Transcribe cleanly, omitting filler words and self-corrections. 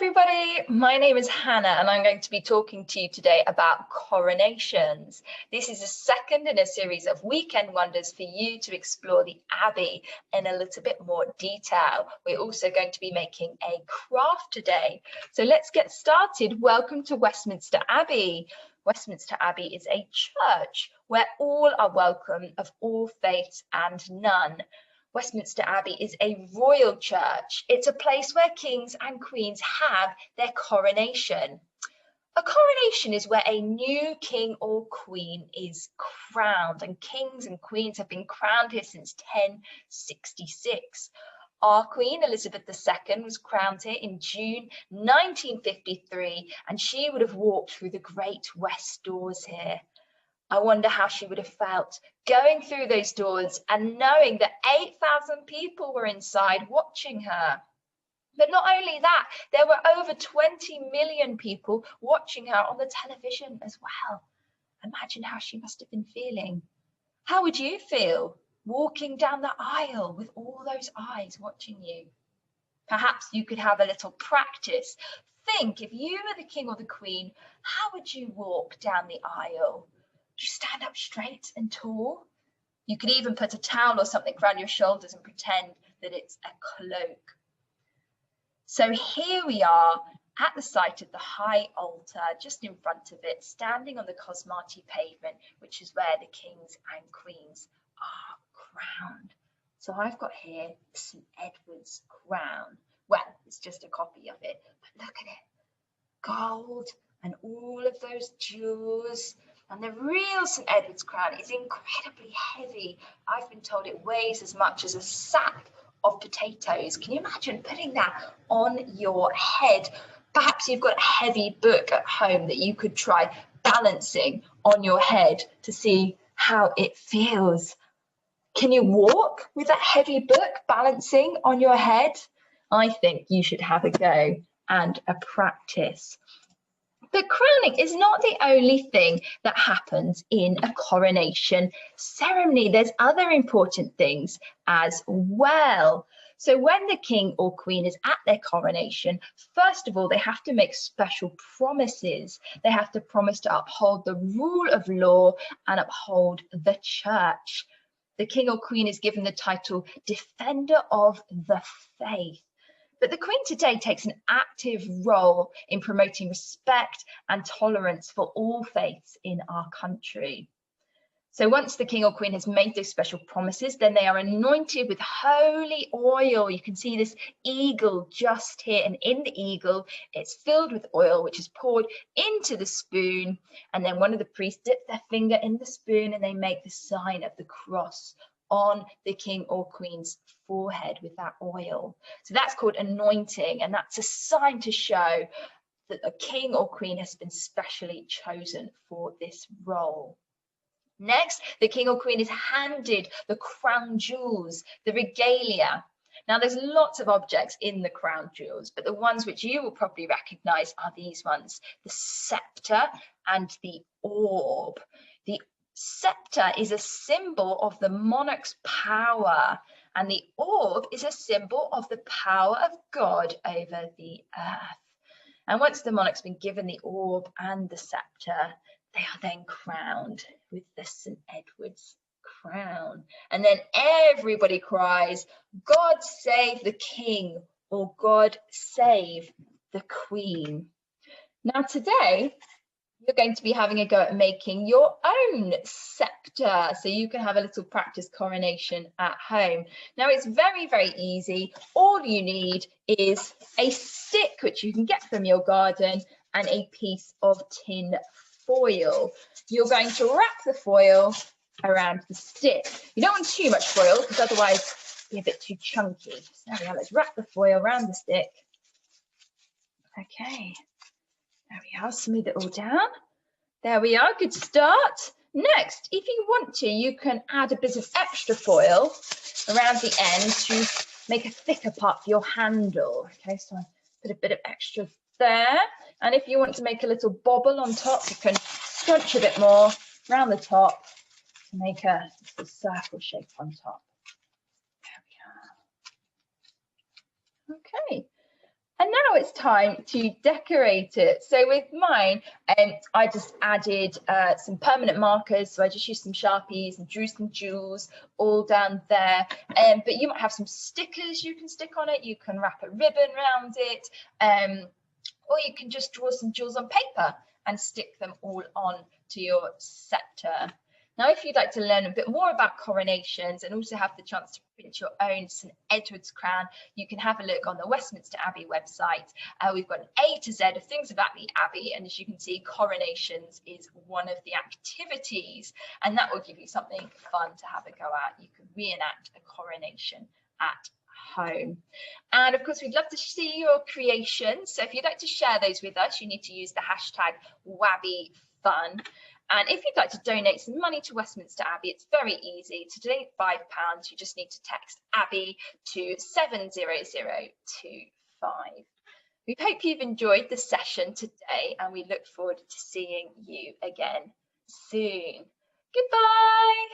everybody, my name is Hannah and I'm going to be talking to you today about coronations. This is the second in a series of weekend wonders for you to explore the Abbey in a little bit more detail. We're also going to be making a craft today. So let's get started. Welcome to Westminster Abbey. Westminster Abbey is a church where all are welcome, of all faiths and none. Westminster Abbey is a royal church. It's a place where kings and queens have their coronation. A coronation is where a new king or queen is crowned, and kings and queens have been crowned here since 1066. Our Queen Elizabeth II was crowned here in June 1953, and she would have walked through the great west doors here. I wonder how she would have felt going through those doors and knowing that 8,000 people were inside watching her. But not only that, there were over 20 million people watching her on the television as well. Imagine how she must have been feeling. How would you feel walking down the aisle with all those eyes watching you? Perhaps you could have a little practice. Think, if you were the king or the queen, how would you walk down the aisle? You stand up straight and tall. You could even put a towel or something around your shoulders and pretend that it's a cloak. So here we are at the site of the high altar, just in front of it, standing on the Cosmati pavement, which is where the kings and queens are crowned. So I've got here St. Edward's crown. Well, it's just a copy of it, but look at it. Gold and all of those jewels. And the real St. Edward's crown is incredibly heavy. I've been told it weighs as much as a sack of potatoes. Can you imagine putting that on your head? Perhaps you've got a heavy book at home that you could try balancing on your head to see how it feels. Can you walk with that heavy book balancing on your head? I think you should have a go and a practice. But crowning is not the only thing that happens in a coronation ceremony. There's other important things as well. So when the king or queen is at their coronation, first of all, they have to make special promises. They have to promise to uphold the rule of law and uphold the church. The king or queen is given the title Defender of the Faith. But the Queen today takes an active role in promoting respect and tolerance for all faiths in our country. So once the King or Queen has made those special promises, then they are anointed with holy oil. You can see this eagle just here, and in the eagle, it's filled with oil, which is poured into the spoon. And then one of the priests dips their finger in the spoon and they make the sign of the cross on the king or queen's forehead with that oil. So that's called anointing, and that's a sign to show that a king or queen has been specially chosen for this role. Next, the king or queen is handed the crown jewels, the regalia. Now, there's lots of objects in the crown jewels, but the ones which you will probably recognize are these ones, the sceptre and the orb. The sceptre is a symbol of the monarch's power, and the orb is a symbol of the power of God over the earth. And once the monarch's been given the orb and the sceptre, they are then crowned with the St. Edward's crown. And then everybody cries, God save the king, or God save the queen. Now today, you're going to be having a go at making your own sceptre, so you can have a little practice coronation at home. Now it's very, very easy. All you need is a stick, which you can get from your garden, and a piece of tin foil. You're going to wrap the foil around the stick. You don't want too much foil because otherwise it'll be a bit too chunky. So there we are. Let's wrap the foil around the stick. Okay. There we are, smooth it all down. There we are, good start. Next, if you want to, you can add a bit of extra foil around the end to make a thicker part for your handle. Okay, so I put a bit of extra there. And if you want to make a little bobble on top, you can scrunch a bit more around the top to make a circle shape on top. There we are. Okay. And now it's time to decorate it. So with mine, I just added some permanent markers. So I just used some Sharpies and drew some jewels all down there. But you might have some stickers you can stick on it. You can wrap a ribbon around it. Or you can just draw some jewels on paper and stick them all on to your sceptre. Now, if you'd like to learn a bit more about coronations and also have the chance to print your own St Edward's crown, you can have a look on the Westminster Abbey website. We've got an A to Z of things about the Abbey, and as you can see, coronations is one of the activities, and that will give you something fun to have a go at. You can reenact a coronation at home. And of course, we'd love to see your creations. So if you'd like to share those with us, you need to use the hashtag #WabbyFun. And if you'd like to donate some money to Westminster Abbey, it's very easy. To donate £5, you just need to text Abbey to 70025. We hope you've enjoyed the session today, and we look forward to seeing you again soon. Goodbye.